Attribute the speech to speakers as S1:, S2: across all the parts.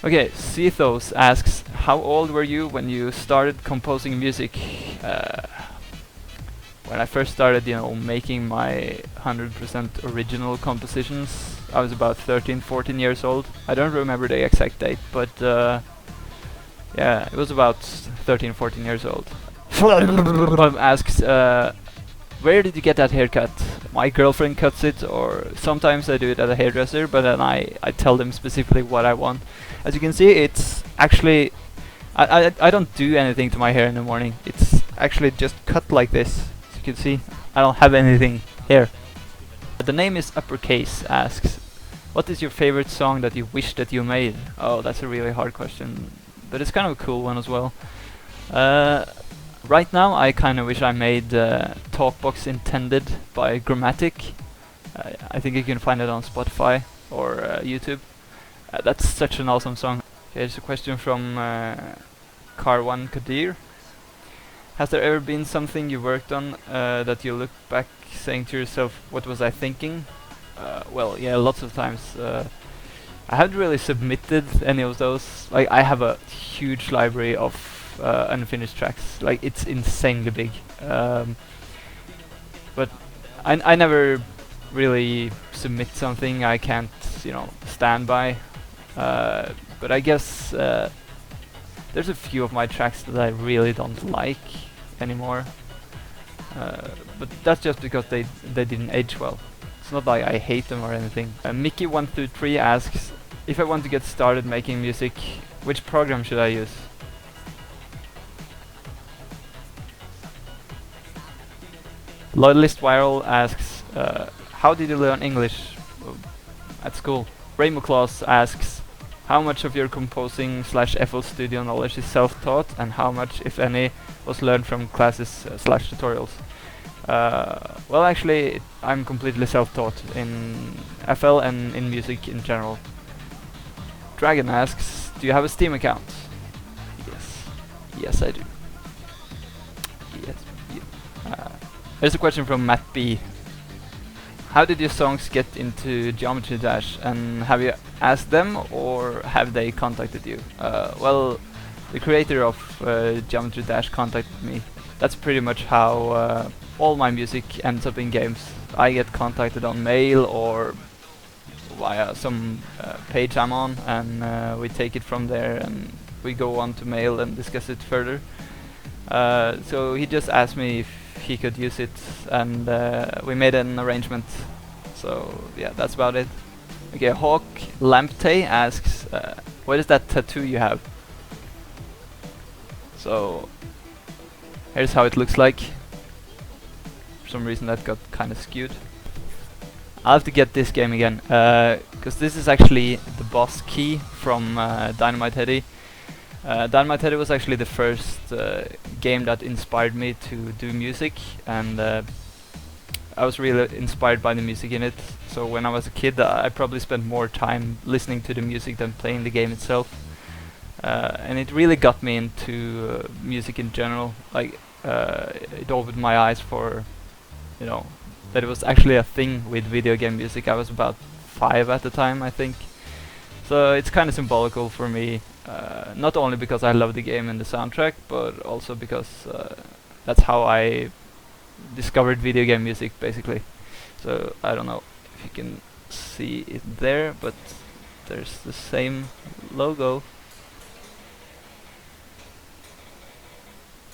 S1: Okay, Cethos asks, how old were you when you started composing music? When I first started, making my 100% original compositions, I was about 13, 14 years old. I don't remember the exact date, but yeah, it was about 13, 14 years old. Asks, where did you get that haircut? My girlfriend cuts it, or sometimes I do it at a hairdresser, but then I tell them specifically what I want. As you can see, it's actually, I don't do anything to my hair in the morning. It's actually just cut like this. As you can see, I don't have anything here. The name is Uppercase asks, what is your favorite song that you wish that you made? Oh, that's a really hard question, but it's kind of a cool one as well. Right now, I kind of wish I made Talkbox Intended by Grammatic. I think you can find it on Spotify or YouTube. That's such an awesome song. Okay, here's a question from Karwan Kadir. Has there ever been something you worked on that you look back saying to yourself, what was I thinking? Well, yeah, lots of times. I haven't really submitted any of those. Like, I have a huge library of unfinished tracks. Like, it's insanely big. But I never really submit something I can't, stand by. But I guess there's a few of my tracks that I really don't like anymore. But that's just because they didn't age well. It's not like I hate them or anything. Mickey123 asks, if I want to get started making music, which program should I use? Loyalist Viral asks, how did you learn English at school? Rainbow Claus asks, how much of your composing / FL Studio knowledge is self-taught, and how much, if any, was learned from classes / tutorials? Well, actually, I'm completely self-taught in FL and in music in general. Dragon asks, do you have a Steam account? Yes. Yes, I do. Yes. Here's a question from Matt B. How did your songs get into Geometry Dash, and have you asked them or have they contacted you? Well, the creator of Geometry Dash contacted me. That's pretty much how all my music ends up in games. I get contacted on mail or via some page I'm on, and we take it from there and we go on to mail and discuss it further. So he just asked me if he could use it, and we made an arrangement. So yeah, that's about it. Okay, Hawk Lamptey asks, what is that tattoo you have? So here's how it looks like. For some reason that got kind of skewed. I'll have to get this game again, because this is actually the boss key from Dynamite Heady. Dynamite Heady was actually the first game that inspired me to do music, and I was really inspired by the music in it. So when I was a kid, I probably spent more time listening to the music than playing the game itself. And it really got me into music in general. Like, it opened my eyes for, that it was actually a thing with video game music. I was about 5 at the time, I think. So it's kind of symbolical for me, not only because I love the game and the soundtrack, but also because that's how I discovered video game music, basically. So I don't know if you can see it there, but there's the same logo.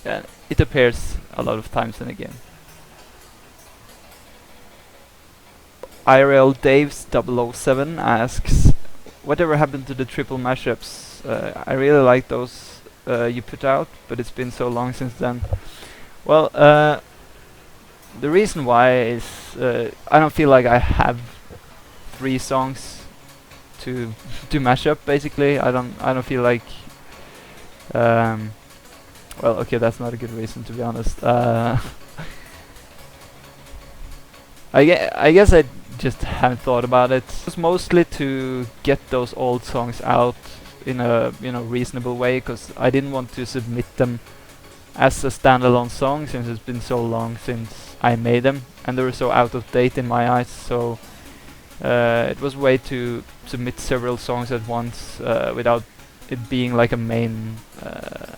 S1: Yeah, it appears a lot of times in the game. IRL Daves 007 asks, whatever happened to the triple mashups? I really like those you put out, but it's been so long since then. Well, the reason why is I don't feel like I have 3 songs to do mashup. Basically, I don't feel like. Well, okay, that's not a good reason, to be honest. I guess I just haven't thought about it. It's mostly to get those old songs out in a reasonable way, because I didn't want to submit them as a standalone song, since it's been so long since I made them and they were so out of date in my eyes. So it was a way to submit several songs at once without it being like a main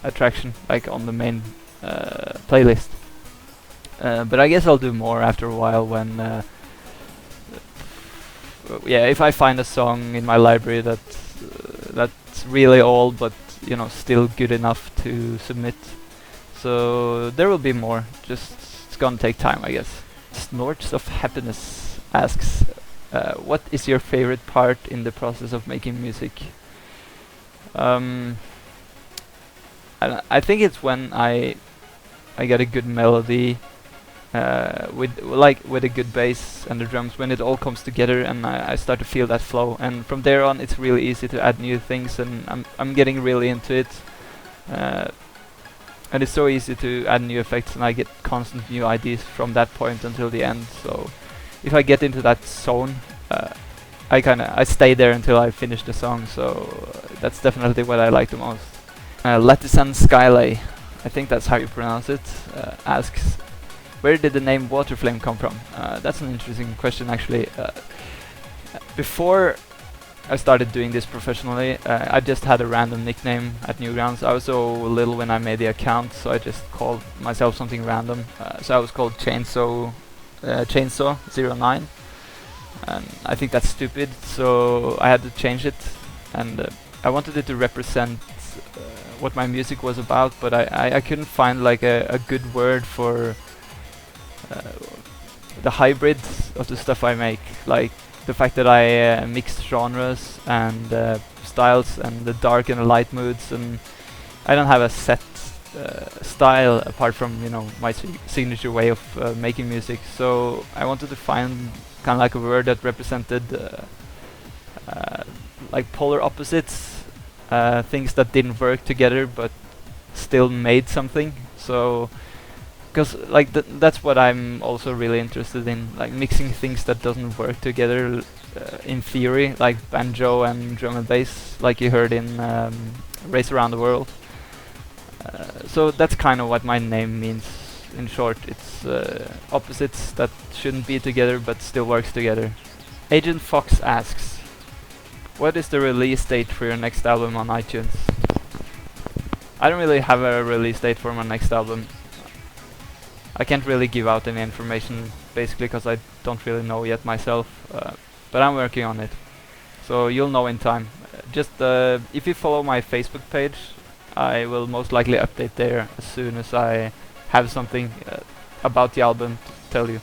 S1: attraction, like on the main playlist. But I guess I'll do more after a while when, yeah, if I find a song in my library that's really old but still good enough to submit. So there will be more. Just it's gonna take time, I guess. Snorts of Happiness asks, what is your favorite part in the process of making music? I think it's when I get a good melody with a good bass and the drums, when it all comes together and I start to feel that flow, and from there on it's really easy to add new things, and I'm getting really into it, and it's so easy to add new effects, and I get constant new ideas from that point until the end. So if I get into that zone, I stay there until I finish the song. So that's definitely what I like the most. Latisan Skylay, I think that's how you pronounce it, asks, where did the name Waterflame come from? That's an interesting question, actually. Before I started doing this professionally, I just had a random nickname at Newgrounds. I was so little when I made the account, so I just called myself something random. So I was called Chainsaw 09, and I think that's stupid, so I had to change it, and I wanted it to represent what my music was about, but I couldn't find like a good word for the hybrid of the stuff I make, like the fact that I mix genres and styles and the dark and the light moods, and I don't have a set style apart from my signature way of making music. So I wanted to find kind of like a word that represented like polar opposites, things that didn't work together but still made something. So because like that's what I'm also really interested in, like mixing things that doesn't work together in theory, like banjo and drum and bass, like you heard in Race Around the World. So that's kind of what my name means in short. It's opposites that shouldn't be together but still works together. Agent Fox asks, what is the release date for your next album on iTunes? I don't really have a release date for my next album. I can't really give out any information, basically because I don't really know yet myself, but I'm working on it, so you'll know in time. Just if you follow my Facebook page, I will most likely update there as soon as I have something about the album to tell you.